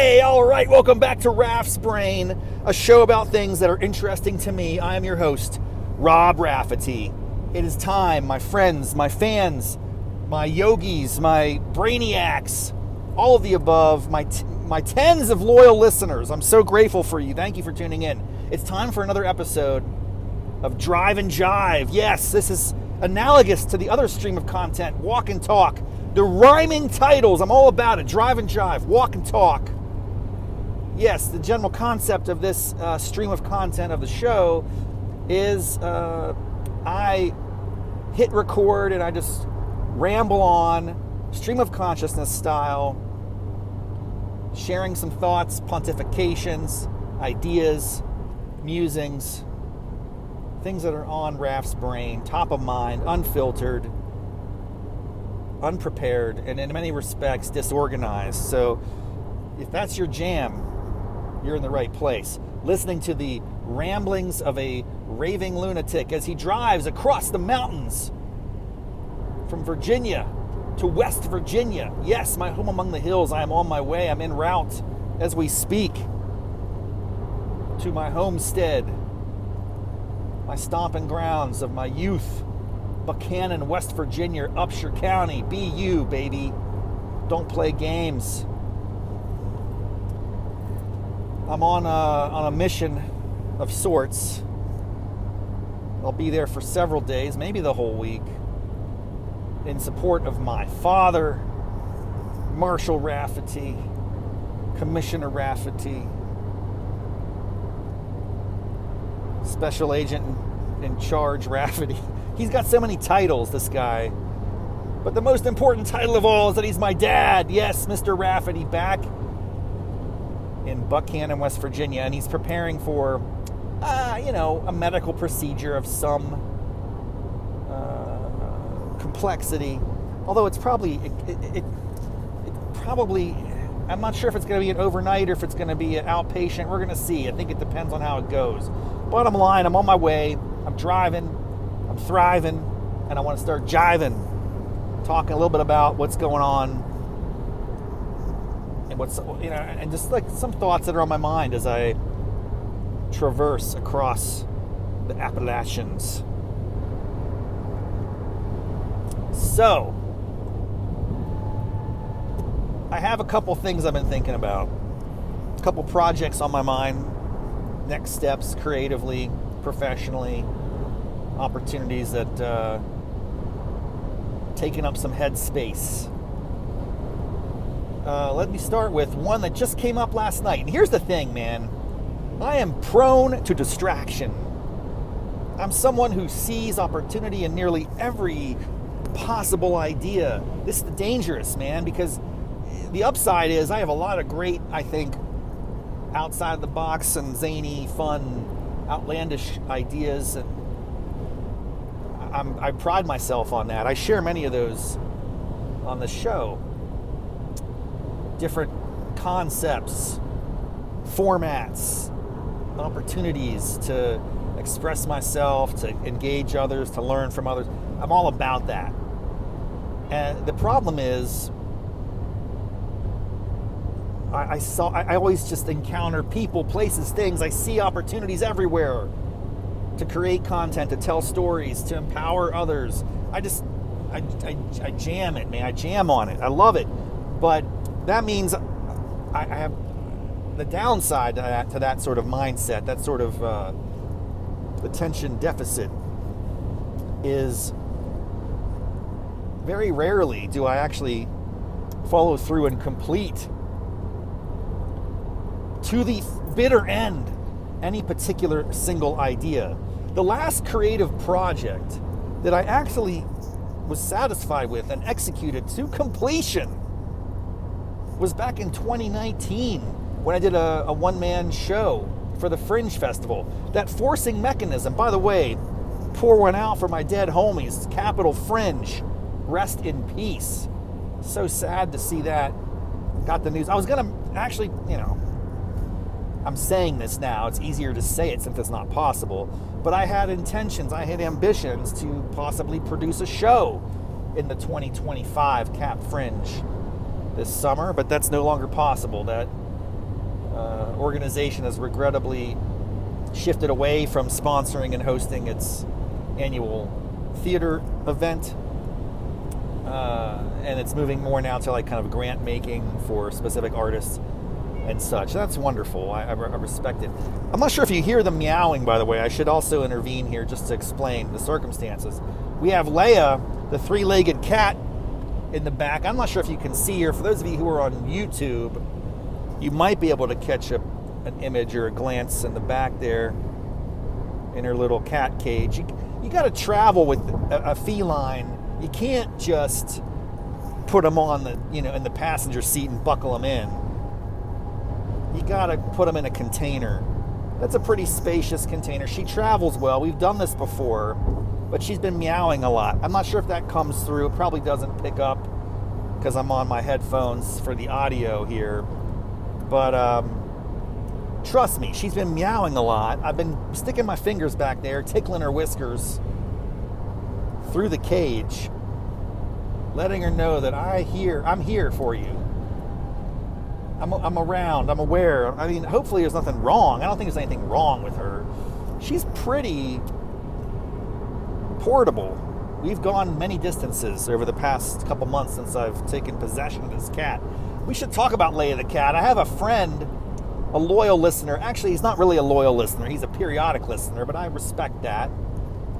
Hey, all right, welcome back to Raff's Brain, a show about things that are interesting to me. I am your host, Rob Rafferty. It is time, my friends, my fans, my yogis, my brainiacs, all of the above, my tens of loyal listeners. I'm so grateful for you. Thank you for tuning in. It's time for another episode of Drive Jive. Yes, this is analogous to the other stream of content, Walk and Talk. The rhyming titles, I'm all about it. Drive and Jive, Walk and Talk. Yes, the general concept of this stream of content of the show is I hit record and I just ramble on, stream of consciousness style, sharing some thoughts, pontifications, ideas, musings, things that are on Raff's brain, top of mind, unfiltered, unprepared, and in many respects disorganized. So if that's your jam, you're in the right place. Listening to the ramblings of a raving lunatic as he drives across the mountains from Virginia to West Virginia. Yes, my home among the hills. I am on my way. I'm en route as we speak to my homestead, my stomping grounds of my youth. Buchanan, West Virginia, Upshur County. Be you, baby. Don't play games. I'm on a mission of sorts. I'll be there for several days, maybe the whole week, in support of my father, Marshal Rafferty, Commissioner Rafferty, Special Agent in Charge Rafferty. He's got so many titles, this guy. But the most important title of all is that he's my dad. Yes, Mr. Rafferty, back in Buchanan, West Virginia. And he's preparing for, a medical procedure of some complexity. Although it's probably, I'm not sure if it's going to be an overnight or if it's going to be an outpatient. We're going to see. I think it depends on how it goes. Bottom line, I'm on my way. I'm driving. I'm thriving, and I want to start jiving, talking a little bit about what's going on, and and just like some thoughts that are on my mind as I traverse across the Appalachians. So, I have a couple things I've been thinking about, a couple projects on my mind, next steps creatively, professionally, opportunities that taking up some headspace. Let me start with one that just came up last night. And here's the thing, man. I am prone to distraction. I'm someone who sees opportunity in nearly every possible idea. This is dangerous, man, because the upside is I have a lot of great, I think, outside of the box and zany, fun, outlandish ideas, and I pride myself on that. I share many of those on the show. Different concepts, formats, opportunities to express myself, to engage others, to learn from others. I'm all about that. And the problem is, I always just encounter people, places, things. I see opportunities everywhere to create content, to tell stories, to empower others. I jam it, man. I jam on it. I love it. But that means I have the downside to that sort of mindset, that sort of attention deficit is very rarely do I actually follow through and complete to the bitter end any particular single idea. The last creative project that I actually was satisfied with and executed to completion was back in 2019 when I did a one-man show for the Fringe Festival. That forcing mechanism, by the way, pour one out for my dead homies, Capital Fringe, rest in peace. So sad to see that. Got the news. I was gonna actually, I'm saying this now, it's easier to say it since it's not possible, but I had intentions, I had ambitions to possibly produce a show in the 2025 Cap Fringe this summer, but that's no longer possible. That organization has regrettably shifted away from sponsoring and hosting its annual theater event. And it's moving more now to like kind of grant making for specific artists and such. That's wonderful. I respect it. I'm not sure if you hear the meowing, by the way. I should also intervene here just to explain the circumstances. We have Leia, the three-legged cat, in the back. I'm not sure if you can see her. For those of you who are on YouTube, you might be able to catch an image or a glance in the back there in her little cat cage. You got to travel with a feline. You can't just put them on in the passenger seat and buckle them in. You got to put them in a container. That's a pretty spacious container. She travels well. We've done this before, but she's been meowing a lot. I'm not sure if that comes through. It probably doesn't pick up because I'm on my headphones for the audio here. But trust me, she's been meowing a lot. I've been sticking my fingers back there, tickling her whiskers through the cage, letting her know that I'm here for you. I'm around, I'm aware. I mean, hopefully there's nothing wrong. I don't think there's anything wrong with her. She's pretty portable. We've gone many distances over the past couple months since I've taken possession of this cat. We should talk about Leia the cat. I have a friend, a loyal listener. Actually, he's not really a loyal listener. He's a periodic listener, but I respect that.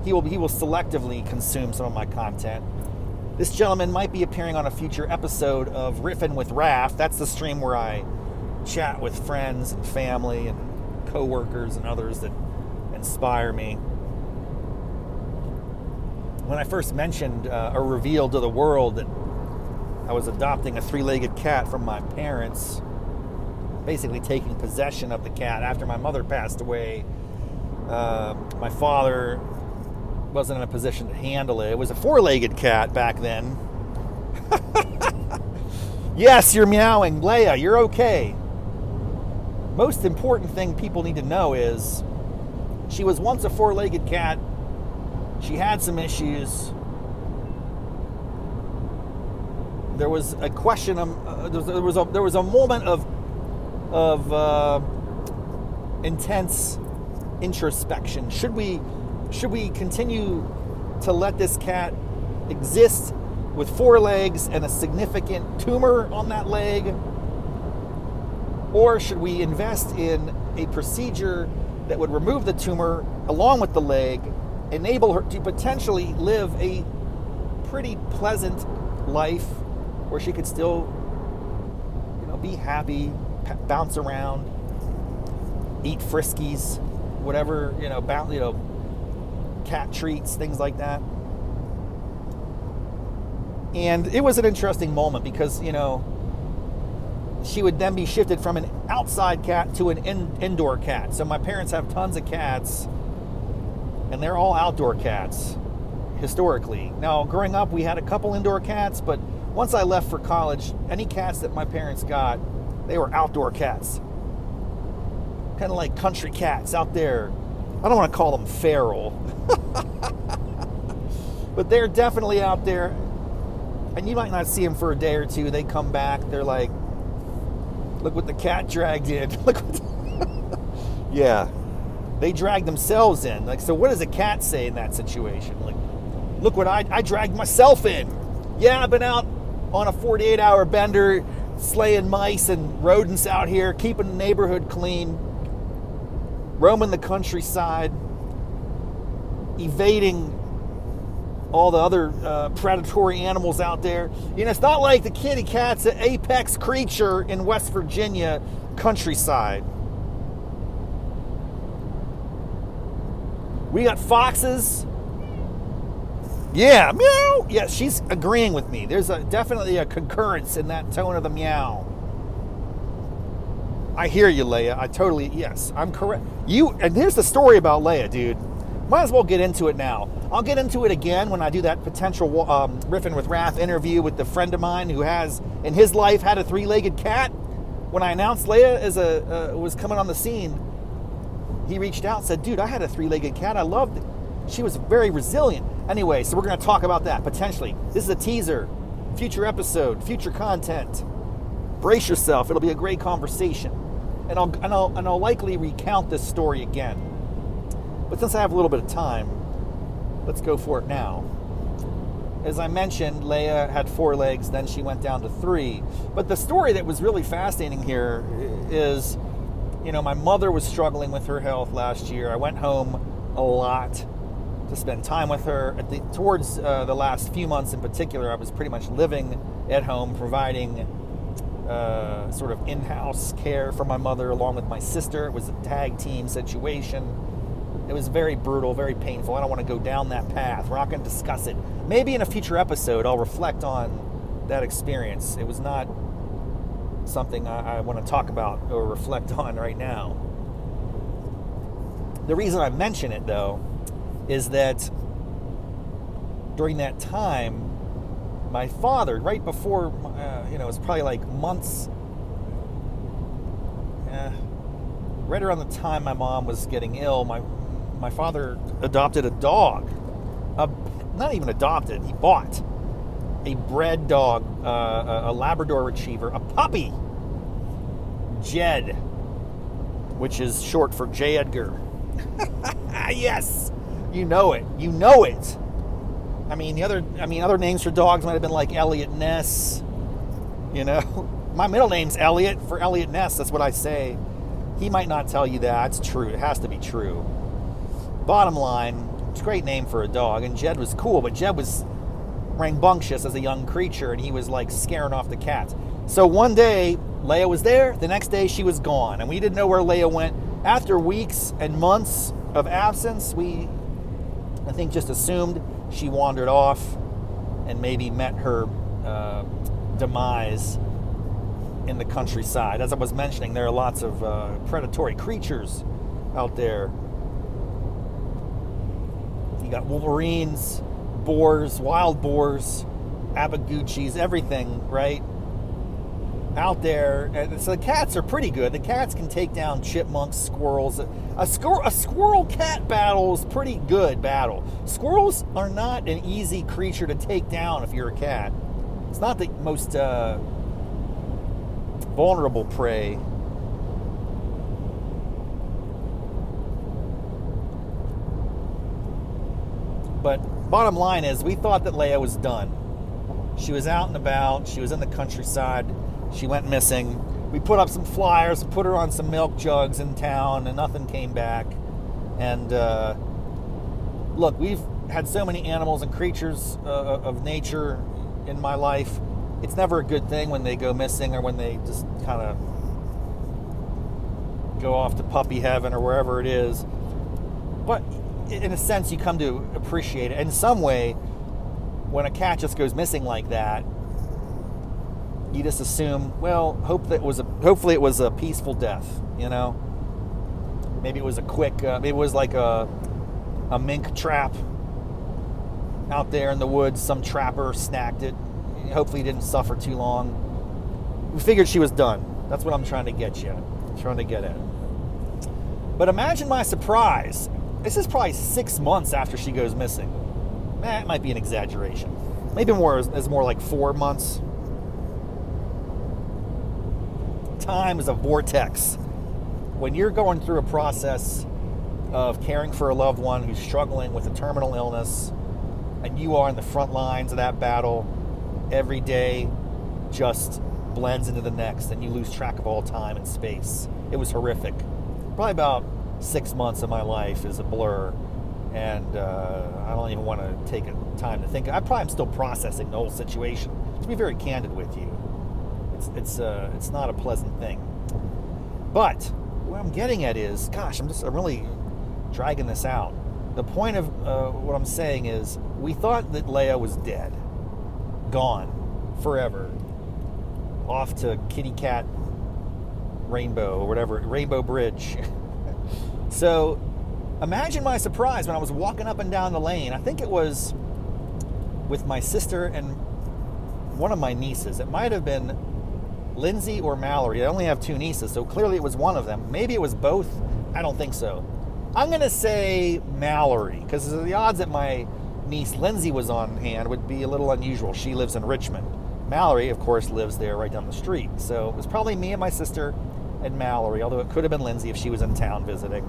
He will selectively consume some of my content. This gentleman might be appearing on a future episode of Riffin' with Raff. That's the stream where I chat with friends and family and coworkers and others that inspire me. When I first mentioned or revealed to the world that I was adopting a three-legged cat from my parents, basically taking possession of the cat after my mother passed away, my father wasn't in a position to handle it. It was a four-legged cat back then. Yes, you're meowing. Leia, you're okay. Most important thing people need to know is she was once a four-legged cat. She had some issues. There was a question. There was a moment of intense introspection. Should we continue to let this cat exist with four legs and a significant tumor on that leg? Or should we invest in a procedure that would remove the tumor along with the leg, enable her to potentially live a pretty pleasant life where she could still, be happy, bounce around, eat Friskies, whatever, cat treats, things like that. And it was an interesting moment because, she would then be shifted from an outside cat to an indoor cat. So my parents have tons of cats, and they're all outdoor cats, historically. Now, growing up, we had a couple indoor cats, but once I left for college, any cats that my parents got, they were outdoor cats. Kind of like country cats out there. I don't want to call them feral. But they're definitely out there. And you might not see them for a day or two. They come back. They're like, look what the cat dragged in. Yeah. They dragged themselves in. Like, so what does a cat say in that situation? Like, look what I dragged myself in. Yeah, I've been out on a 48-hour bender, slaying mice and rodents out here, keeping the neighborhood clean, roaming the countryside, evading all the other predatory animals out there. It's not like the kitty cat's an apex creature in West Virginia countryside. We got foxes. Yeah, meow. Yeah, she's agreeing with me. There's definitely a concurrence in that tone of the meow. I hear you, Leia. Yes, I'm correct. And here's the story about Leia, dude. Might as well get into it now. I'll get into it again when I do that potential Riffin' with Raff interview with the friend of mine who has, in his life, had a three-legged cat. When I announced Leia was coming on the scene, he reached out and said, dude, I had a three-legged cat. I loved it. She was very resilient. Anyway, so we're going to talk about that, potentially. This is a teaser. Future episode, future content. Brace yourself. It'll be a great conversation. And I'll likely recount this story again. But since I have a little bit of time, let's go for it now. As I mentioned, Leia had 4 legs, then she went down to 3. But the story that was really fascinating here is, my mother was struggling with her health last year. I went home a lot to spend time with her. Towards the last few months in particular, I was pretty much living at home, providing sort of in-house care for my mother along with my sister. It was a tag team situation. It was very brutal, very painful. I don't want to go down that path. We're not going to discuss it. Maybe in a future episode, I'll reflect on that experience. It was not something I want to talk about or reflect on right now. The reason I mention it, though, is that during that time, my father, right before, it was probably like months, right around the time my mom was getting ill, my father adopted a dog. Not even adopted, he bought a bred dog, a Labrador Retriever, a puppy, Jed, which is short for J. Edgar. Yes, you know it. Other names for dogs might have been like Elliot Ness. My middle name's Elliot for Elliot Ness. That's what I say. He might not tell you that. It's true. It has to be true. Bottom line, it's a great name for a dog. And Jed was cool, but Jed was rambunctious as a young creature, and he was like scaring off the cats. So one day, Leia was there. The next day, she was gone, and we didn't know where Leia went. After weeks and months of absence, I think, just assumed she wandered off and maybe met her demise in the countryside. As I was mentioning, there are lots of predatory creatures out there. You got wolverines, boars, wild boars, abaguchis, everything, right? Out there. And so the cats are pretty good. The cats can take down chipmunks, squirrels. A squirrel cat battle is pretty good battle. Squirrels are not an easy creature to take down if you're a cat. It's not the most vulnerable prey. But bottom line is, we thought that Leia was done. She was out and about. She was in the countryside. She went missing. We put up some flyers, put her on some milk jugs in town, and nothing came back. And look, we've had so many animals and creatures of nature in my life. It's never a good thing when they go missing or when they just kind of go off to puppy heaven or wherever it is. But in a sense, you come to appreciate it. In some way, when a cat just goes missing like that, you just assume, well, hopefully it was a peaceful death, Maybe it was a quick, maybe it was like a mink trap out there in the woods. Some trapper snagged it. Hopefully he didn't suffer too long. We figured she was done. That's what I'm trying to get at. But imagine my surprise. This is probably 6 months after she goes missing. It might be an exaggeration. Maybe it's more like 4 months. Time is a vortex. When you're going through a process of caring for a loved one who's struggling with a terminal illness, and you are in the front lines of that battle, every day just blends into the next, and you lose track of all time and space. It was horrific. Probably about 6 months of my life is a blur, and I don't even want to take time to think. I probably am still processing the whole situation. To be very candid with you, it's not a pleasant thing. But what I'm getting at is, gosh, I'm really dragging this out. The point of what I'm saying is, we thought that Leia was dead, gone, forever, off to Kitty Cat Rainbow or whatever, Rainbow Bridge. So imagine my surprise when I was walking up and down the lane. I think it was with my sister and one of my nieces. It might have been Lindsay or Mallory. I only have 2 nieces, so clearly it was one of them. Maybe it was both. I don't think so. I'm going to say Mallory, because the odds that my niece Lindsay was on hand would be a little unusual. She lives in Richmond. Mallory, of course, lives there right down the street. So it was probably me and my sister and Mallory, although it could have been Lindsay if she was in town visiting.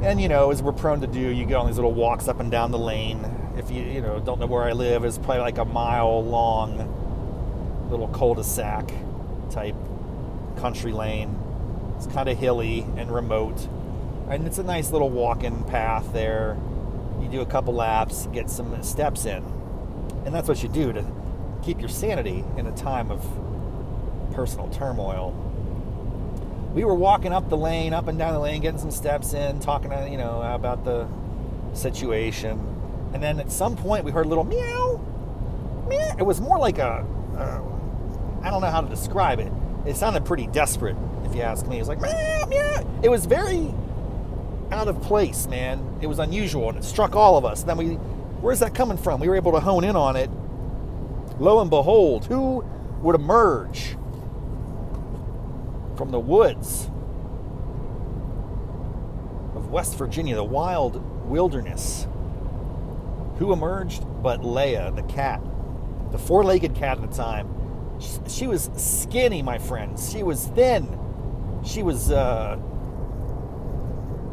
And, as we're prone to do, you go on these little walks up and down the lane. If you don't know where I live, it's probably like a mile-long little cul-de-sac type country lane. It's kind of hilly and remote. And it's a nice little walking path there. You do a couple laps, get some steps in. And that's what you do to keep your sanity in a time of personal turmoil. We were walking up the lane, up and down the lane, getting some steps in, talking, about the situation. And then at some point we heard a little meow, meow. It was more like I don't know how to describe it. It sounded pretty desperate, if you ask me. It was like, meow, meow. It was very out of place, man. It was unusual, and it struck all of us. And then where's that coming from? We were able to hone in on it. Lo and behold, who would emerge from the woods of West Virginia, the wild wilderness? Who emerged but Leia, the cat, the four-legged cat at the time. She was skinny, my friends. She was thin. She was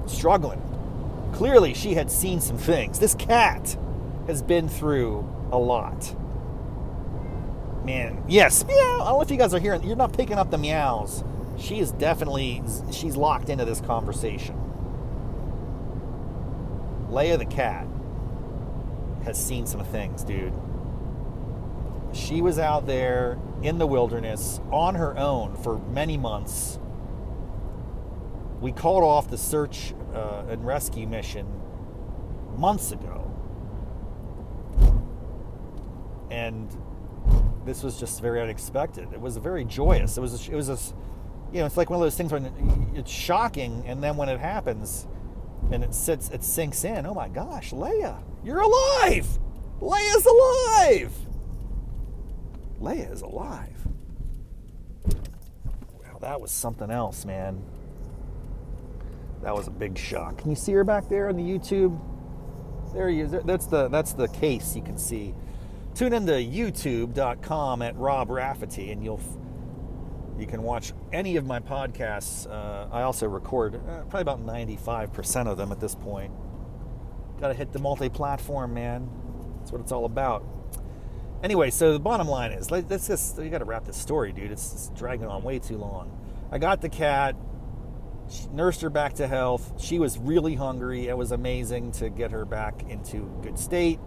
struggling. Clearly, she had seen some things. This cat has been through a lot. Man, yes, meow. I don't know if you guys are hearing. You're not picking up the meows. She's locked into this conversation. Leia the cat has seen some things, dude. She was out there in the wilderness on her own for many months. We called off the search and rescue mission months ago. And this was just very unexpected. It was very joyous. It was it's like one of those things when it's shocking, and then when it happens and it sinks in. Oh my gosh, Leia, you're alive! Leia's alive! Leia is alive. Wow, that was something else, man. That was a big shock. Can you see her back there on the YouTube? There he is. That's the case you can see. Tune into youtube.com at Rob Rafferty, and you can watch any of my podcasts. I also record probably about 95% of them at this point. Got to hit the multi-platform, man. That's what it's all about. Anyway, so the bottom line is, you got to wrap this story, dude. It's dragging on way too long. I got the cat, nursed her back to health. She was really hungry. It was amazing to get her back into good state.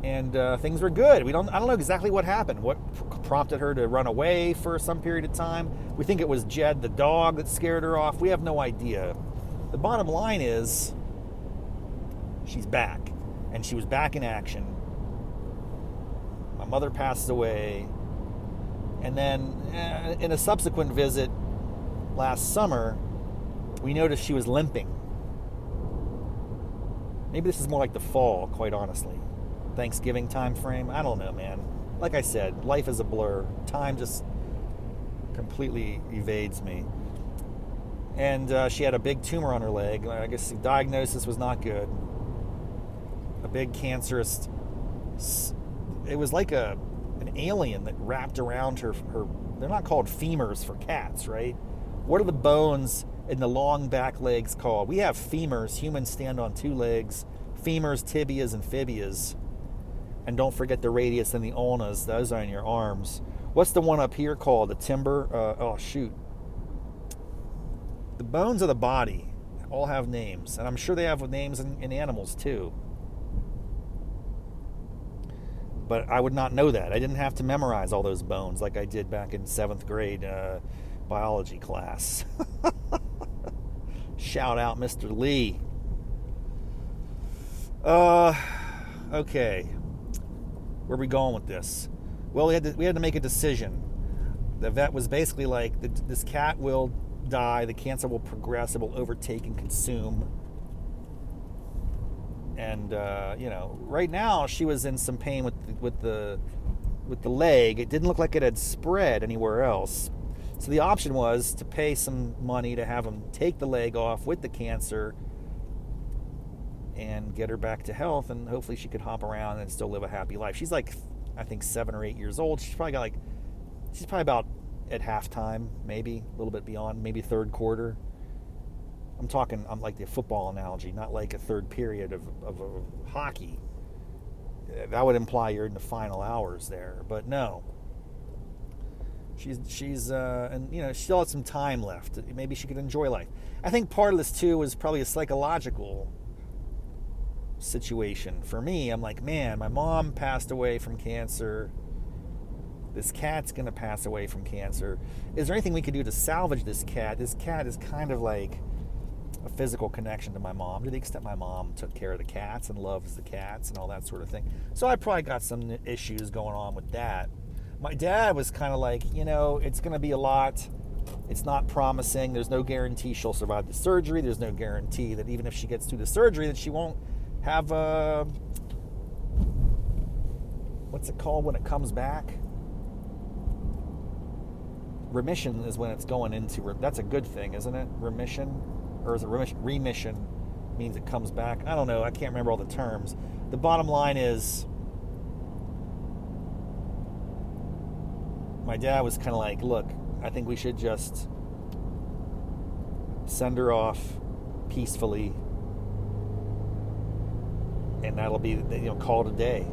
And things were good. I don't know exactly what happened. What prompted her to run away for some period of time. We think it was Jed, the dog, that scared her off. We have no idea. The bottom line is, she's back. And she was back in action. My mother passed away. And then in a subsequent visit last summer, we noticed she was limping. Maybe this is more like the fall, quite honestly. Thanksgiving time frame. I don't know, man. Like I said, life is a blur. Time just completely evades me. And she had a big tumor on her leg. I guess the diagnosis was not good. A big cancerous... It was like an alien that wrapped around her. They're not called femurs for cats, right? What are the bones in the long back legs called? We have femurs. Humans stand on two legs. Femurs, tibias, and fibias. And don't forget the radius and the ulnas. Those are in your arms. What's the one up here called? The timber? The bones of the body all have names. And I'm sure they have names in animals too. But I would not know that. I didn't have to memorize all those bones like I did back in 7th grade biology class. Shout out Mr. Lee. Okay. Where are we going with this? Well, we had to make a decision. The vet was basically like, this cat will die, the cancer will progress, it will overtake and consume. And right now she was in some pain with the leg. It didn't look like it had spread anywhere else. So the option was to pay some money to have them take the leg off with the cancer and get her back to health, and hopefully she could hop around and still live a happy life. She's like, I think 7 or 8 years old. She's probably about at halftime, maybe a little bit beyond, maybe third quarter. I'm like the football analogy, not like a third period of hockey. That would imply you're in the final hours there, but no. She's and she still had some time left. Maybe she could enjoy life. I think part of this too was probably a psychological situation for me. I'm like, man, my mom passed away from cancer. This cat's gonna pass away from cancer. Is there anything we could do to salvage this cat? This cat is kind of like a physical connection to my mom, to the extent my mom took care of the cats and loves the cats and all that sort of thing. So I probably got some issues going on with that. My dad was kind of like, it's going to be a lot. It's not promising. There's no guarantee she'll survive the surgery. There's no guarantee that even if she gets through the surgery that she won't have what's it called when it comes back? Remission is when it's going into, that's a good thing, isn't it? Remission? Or is it remission means it comes back? I don't know. I can't remember all the terms. The bottom line is, my dad was kind of like, look, I think we should just send her off peacefully, and that'll be, call it a day.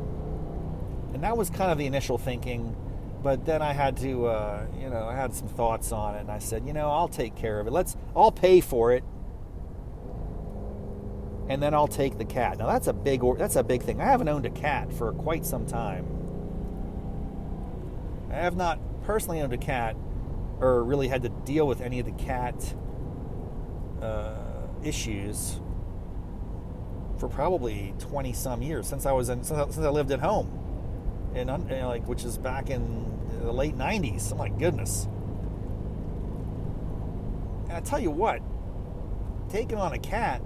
And that was kind of the initial thinking. But then I had to, I had some thoughts on it, and I said, I'll take care of it. I'll pay for it, and then I'll take the cat. Now that's a big thing. I haven't owned a cat for quite some time. I have not personally owned a cat, or really had to deal with any of the cat issues for probably 20 some years since I lived at home, which is back in the late 90s. Oh my goodness. And I tell you what, taking on a cat,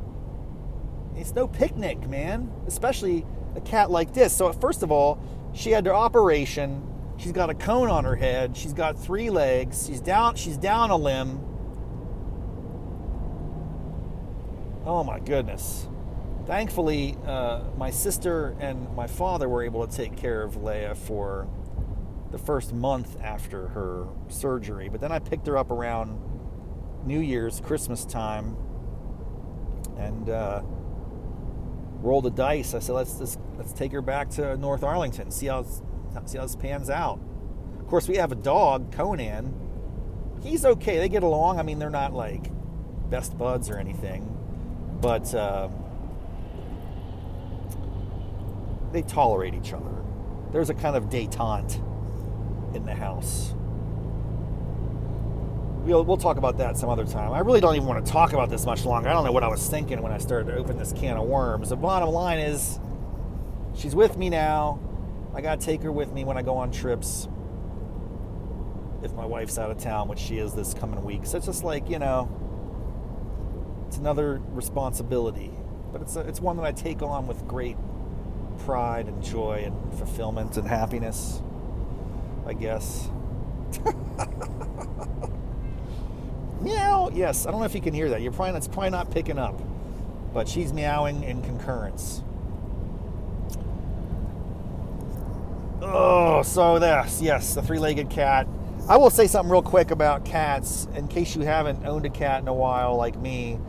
it's no picnic, man. Especially a cat like this. So first of all, she had her operation. She's got a cone on her head. She's got 3 legs. She's down a limb. Oh my goodness. Thankfully, my sister and my father were able to take care of Leia for the first month after her surgery. But then I picked her up around New Year's, Christmas time, and rolled the dice. I said, let's take her back to North Arlington, see how this pans out. Of course, we have a dog, Conan. He's okay. They get along. I mean, they're not like best buds or anything, but they tolerate each other. There's a kind of détente in the house. We'll talk about that some other time. I really don't even want to talk about this much longer. I don't know what I was thinking when I started to open this can of worms. The bottom line is, she's with me now. I got to take her with me when I go on trips. If my wife's out of town, which she is this coming week. So it's just like, it's another responsibility. But it's one that I take on with great pride and joy and fulfillment and happiness, I guess. Meow. Yes, I don't know if you can hear that. It's probably not picking up, but she's meowing in concurrence. Oh, so yes, the 3-legged cat. I will say something real quick about cats, in case you haven't owned a cat in a while like me.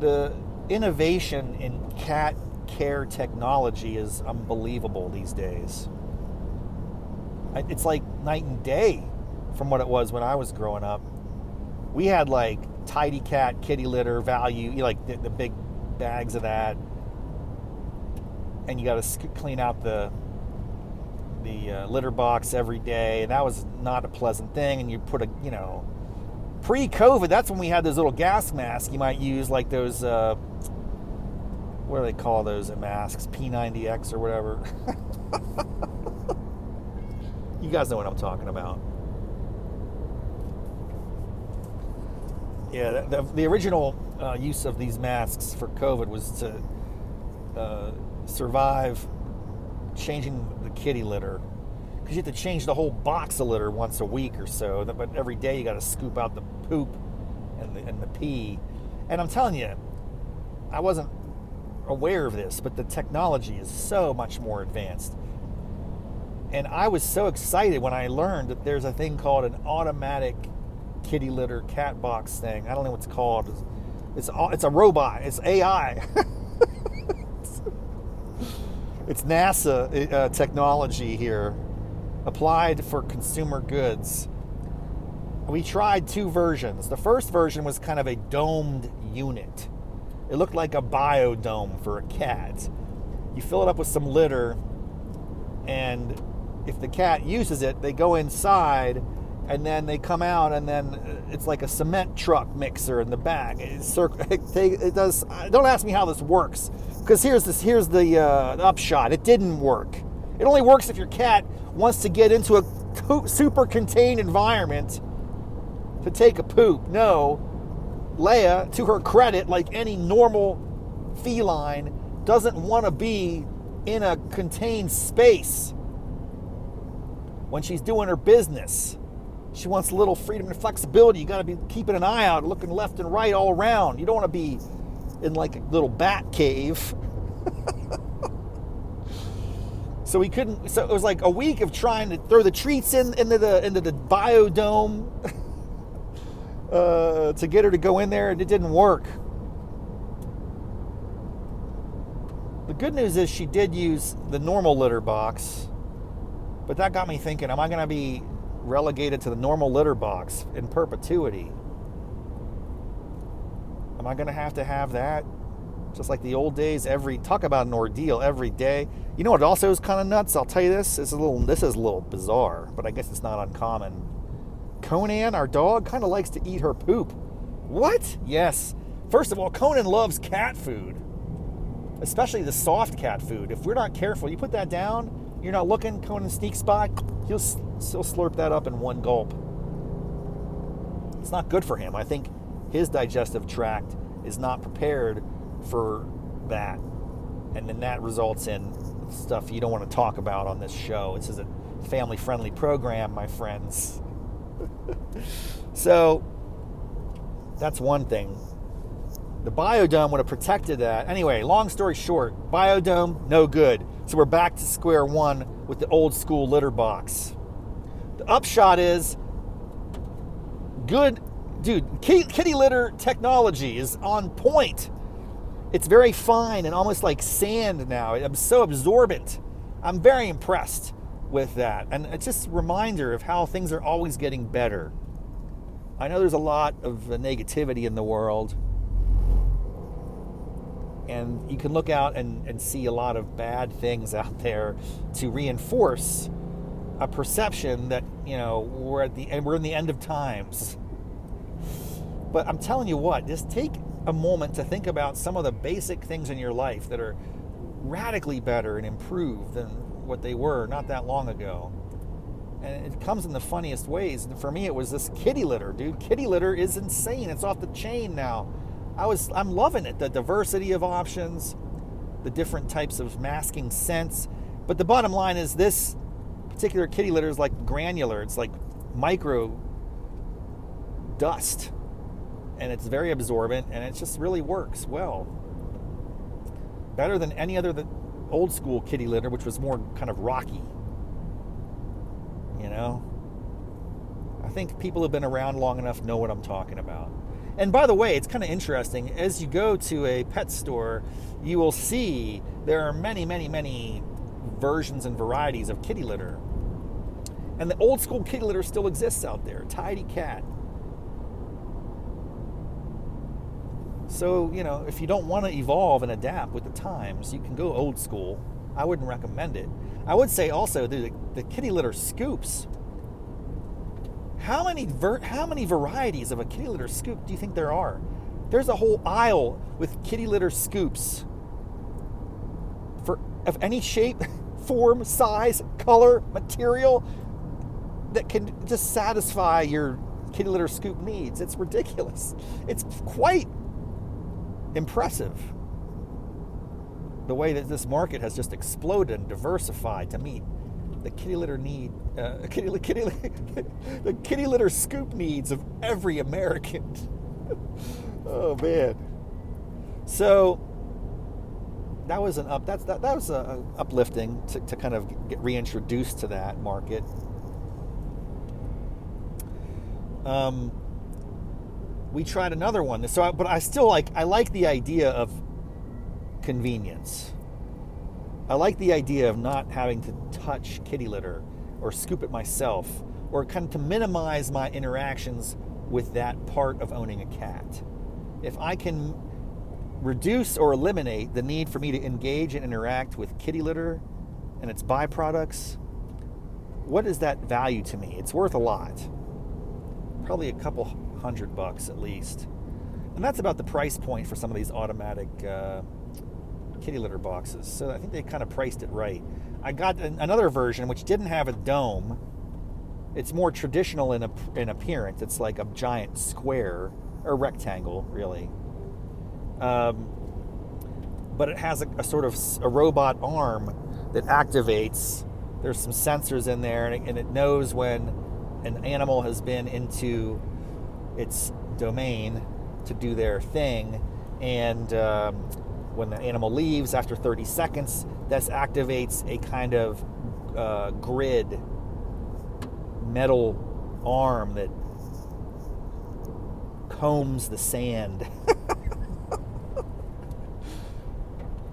The innovation in cat care technology is unbelievable these days. It's like night and day from what it was when I was growing up. We had like Tidy Cat kitty litter value, like the big bags of that, and you got to clean out the litter box every day, and that was not a pleasant thing. And you put pre-COVID, that's when we had those little gas masks you might use, like those what do they call those masks, P90X or whatever. You guys know what I'm talking about. Yeah, the original use of these masks for COVID was to survive changing the kitty litter, because you have to change the whole box of litter once a week or so. But every day you got to scoop out the poop and the pee. And I'm telling you, I wasn't aware of this, but the technology is so much more advanced. And I was so excited when I learned that there's a thing called an automatic kitty litter cat box thing. I don't know what it's called. It's a robot. It's AI. It's NASA technology here, applied for consumer goods. We tried 2 versions. The first version was kind of a domed unit. It looked like a biodome for a cat. You fill it up with some litter, and if the cat uses it, they go inside, and then they come out, and then it's like a cement truck mixer in the back. It does. Don't ask me how this works, because here's the upshot. It didn't work. It only works if your cat wants to get into a super contained environment to take a poop. No, Leia, to her credit, like any normal feline, doesn't want to be in a contained space when she's doing her business. She wants a little freedom and flexibility. You got to be keeping an eye out, looking left and right all around. You don't want to be in like a little bat cave. So we couldn't. So it was like a week of trying to throw the treats into the biodome to get her to go in there, and it didn't work. The good news is she did use the normal litter box, but that got me thinking, am I going to be relegated to the normal litter box in perpetuity? Am I going to have that? Just like the old days, talk about an ordeal every day. You know what also is kind of nuts? I'll tell you this. This is a little bizarre, but I guess it's not uncommon. Conan, our dog, kind of likes to eat her poop. What? Yes. First of all, Conan loves cat food, especially the soft cat food. If we're not careful, you put that down, you're not looking, Conan sneaks by, he'll slurp that up in one gulp. It's not good for him. I think his digestive tract is not prepared for that. And then that results in stuff you don't want to talk about on this show. This is a family-friendly program, my friends. So that's one thing. The biodome would have protected that. Anyway, long story short, biodome, no good. So we're back to square one with the old school litter box. The upshot is, good, dude, kitty litter technology is on point. It's very fine and almost like sand now. I'm so absorbent. I'm very impressed with that. And it's just a reminder of how things are always getting better. I know there's a lot of negativity in the world. And you can look out and see a lot of bad things out there to reinforce a perception that, we're in the end of times. But I'm telling you what, just take a moment to think about some of the basic things in your life that are radically better and improved than what they were not that long ago. And it comes in the funniest ways. And for me, it was this kitty litter, dude. Kitty litter is insane. It's off the chain now. I'm loving it. The diversity of options, the different types of masking scents. But the bottom line is this particular kitty litter is like granular. It's like micro dust. And it's very absorbent, and it just really works well. Better than any other old school kitty litter, which was more kind of rocky. I think people who've been around long enough know what I'm talking about. And by the way, it's kind of interesting. As you go to a pet store, you will see there are many, many, many versions and varieties of kitty litter. And the old school kitty litter still exists out there. Tidy cat. So, if you don't want to evolve and adapt with the times, you can go old school. I wouldn't recommend it. I would say also the kitty litter scoops. How many varieties of a kitty litter scoop do you think there are? There's a whole aisle with kitty litter scoops of any shape, form, size, color, material that can just satisfy your kitty litter scoop needs. It's ridiculous. It's quite impressive the way that this market has just exploded and diversified to meet the kitty litter need, the kitty litter scoop needs of every American. Oh man. So that was uplifting to kind of get reintroduced to that market. We tried another one. But I still I like the idea of convenience. I like the idea of not having to touch kitty litter or scoop it myself, or kind of to minimize my interactions with that part of owning a cat. If I can reduce or eliminate the need for me to engage and interact with kitty litter and its byproducts, what is that value to me? It's worth a lot. Probably a couple $100 at least. And that's about the price point for some of these automatic kitty litter boxes. So I think they kind of priced it right. I got another version which didn't have a dome. It's more traditional in appearance. It's like a giant square, or rectangle, really. But it has a sort of a robot arm that activates. There's some sensors in there, and it knows when an animal has been into its domain to do their thing, and when the animal leaves after 30 seconds, this activates a kind of grid metal arm that combs the sand.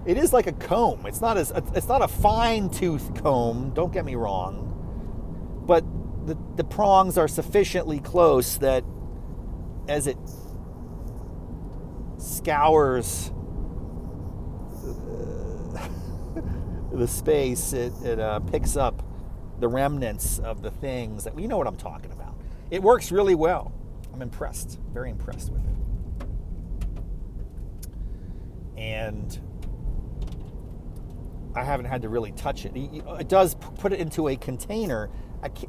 It is like a comb. It's not a fine tooth comb, don't get me wrong, but the prongs are sufficiently close that as it scours the space, it picks up the remnants of the things that, you know what I'm talking about. It works really well. I'm impressed, very impressed with it. And I haven't had to really touch it. It does put it into a container.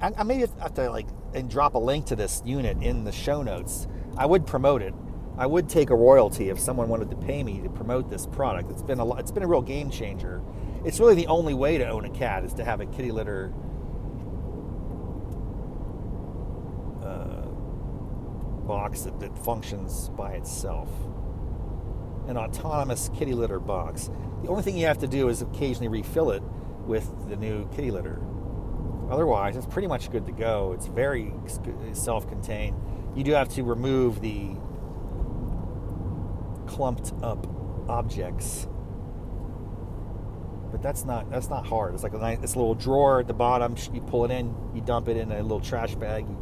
I may have to and drop a link to this unit in the show notes. I would promote it. I would take a royalty if someone wanted to pay me to promote this product. It's been a real game changer. It's really the only way to own a cat, is to have a kitty litter box that functions by itself. An autonomous kitty litter box. The only thing you have to do is occasionally refill it with the new kitty litter. Otherwise, it's pretty much good to go. It's very self-contained. You do have to remove the clumped up objects, but that's not hard. It's like this little drawer at the bottom. You pull it in, you dump it in a little trash bag, you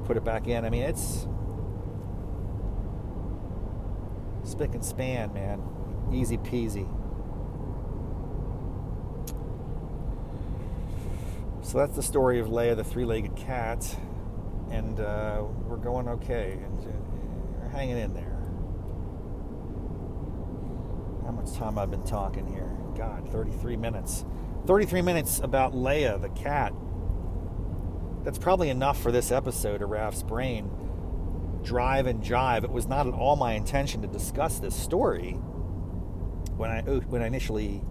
put it back in. I mean, it's spick and span, man. Easy peasy. So that's the story of Leia, the three-legged cat, and we're going okay, and we're hanging in there. How much time I've been talking here? God, 33 minutes. 33 minutes about Leia, the cat. That's probably enough for this episode of Raff's Brain. Drive and Jive. It was not at all my intention to discuss this story when I initially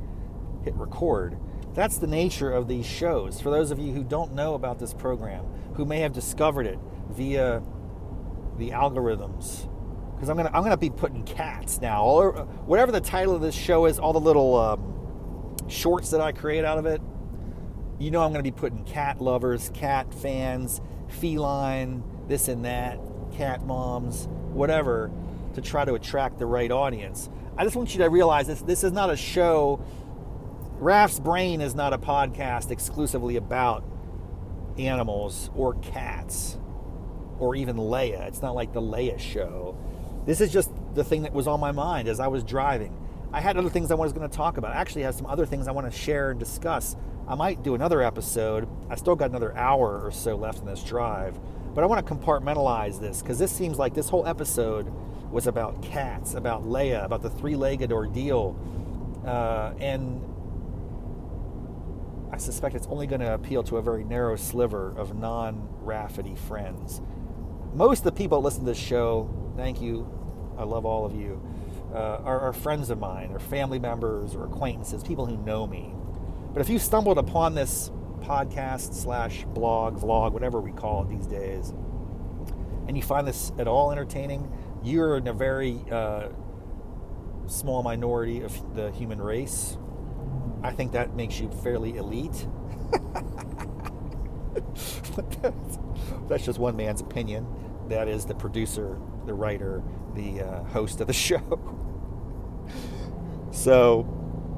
hit record. That's the nature of these shows. For those of you who don't know about this program, who may have discovered it via the algorithms, because I'm gonna be putting cats now, or whatever the title of this show is, all the little shorts that I create out of it. You know, I'm gonna be putting cat lovers, cat fans, feline, this and that, cat moms, whatever, to try to attract the right audience. I just want you to realize this is not a show. Raff's Brain is not a podcast exclusively about animals or cats or even Leia. It's not like the Leia show. This is just the thing that was on my mind as I was driving. I had other things I was going to talk about. I actually have some other things I want to share and discuss. I might do another episode. I still got another hour or so left in this drive. But I want to compartmentalize this, because this seems like this whole episode was about cats, about Leia, about the three-legged ordeal. And I suspect it's only going to appeal to a very narrow sliver of non-Raffety friends. Most of the people that listen to this show, thank you, I love all of you, are friends of mine, or family members, or acquaintances, people who know me. But if you stumbled upon this podcast / blog, vlog, whatever we call it these days, and you find this at all entertaining, you're in a very small minority of the human race. I think that makes you fairly elite. That's just one man's opinion. That is the producer, the writer, the host of the show. So,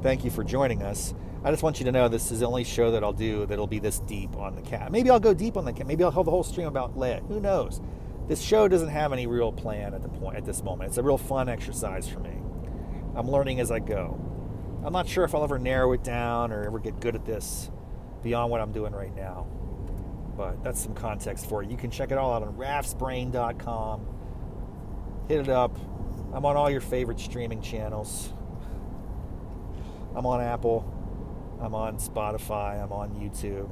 thank you for joining us. I just want you to know this is the only show that I'll do that'll be this deep on the cat. Maybe I'll go deep on the cat. Maybe I'll hold the whole stream about Leia. Who knows? This show doesn't have any real plan at this moment. It's a real fun exercise for me. I'm learning as I go. I'm not sure if I'll ever narrow it down or ever get good at this beyond what I'm doing right now. But that's some context for you. You can check it all out on raffsbrain.com. Hit it up. I'm on all your favorite streaming channels. I'm on Apple. I'm on Spotify. I'm on YouTube.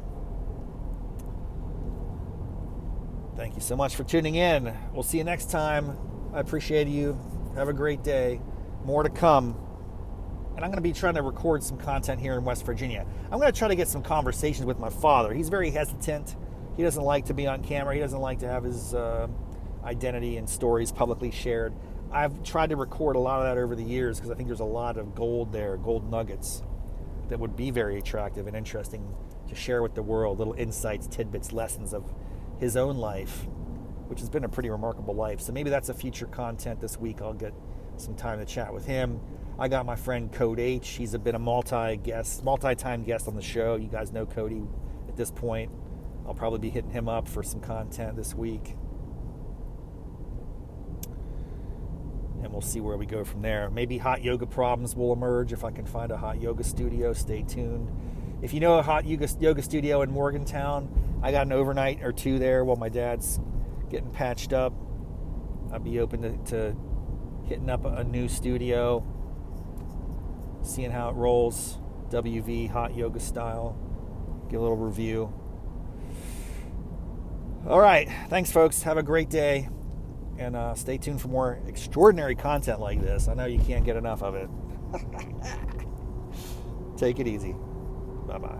Thank you so much for tuning in. We'll see you next time. I appreciate you. Have a great day. More to come. And I'm going to be trying to record some content here in West Virginia. I'm going to try to get some conversations with my father. He's very hesitant. He doesn't like to be on camera. He doesn't like to have his identity and stories publicly shared. I've tried to record a lot of that over the years because I think there's a lot of gold there, gold nuggets that would be very attractive and interesting to share with the world, little insights, tidbits, lessons of his own life, which has been a pretty remarkable life. So maybe that's a future content this week. I'll get some time to chat with him. I got my friend Code H. He's been a multi-time guest on the show. You guys know Cody at this point. I'll probably be hitting him up for some content this week. And we'll see where we go from there. Maybe hot yoga problems will emerge if I can find a hot yoga studio. Stay tuned. If you know a hot yoga studio in Morgantown, I got an overnight or two there while my dad's getting patched up. I'd be open to hitting up a new studio, seeing how it rolls. WV, hot yoga style. Get a little review. All right. Thanks, folks. Have a great day. And stay tuned for more extraordinary content like this. I know you can't get enough of it. Take it easy. Bye-bye.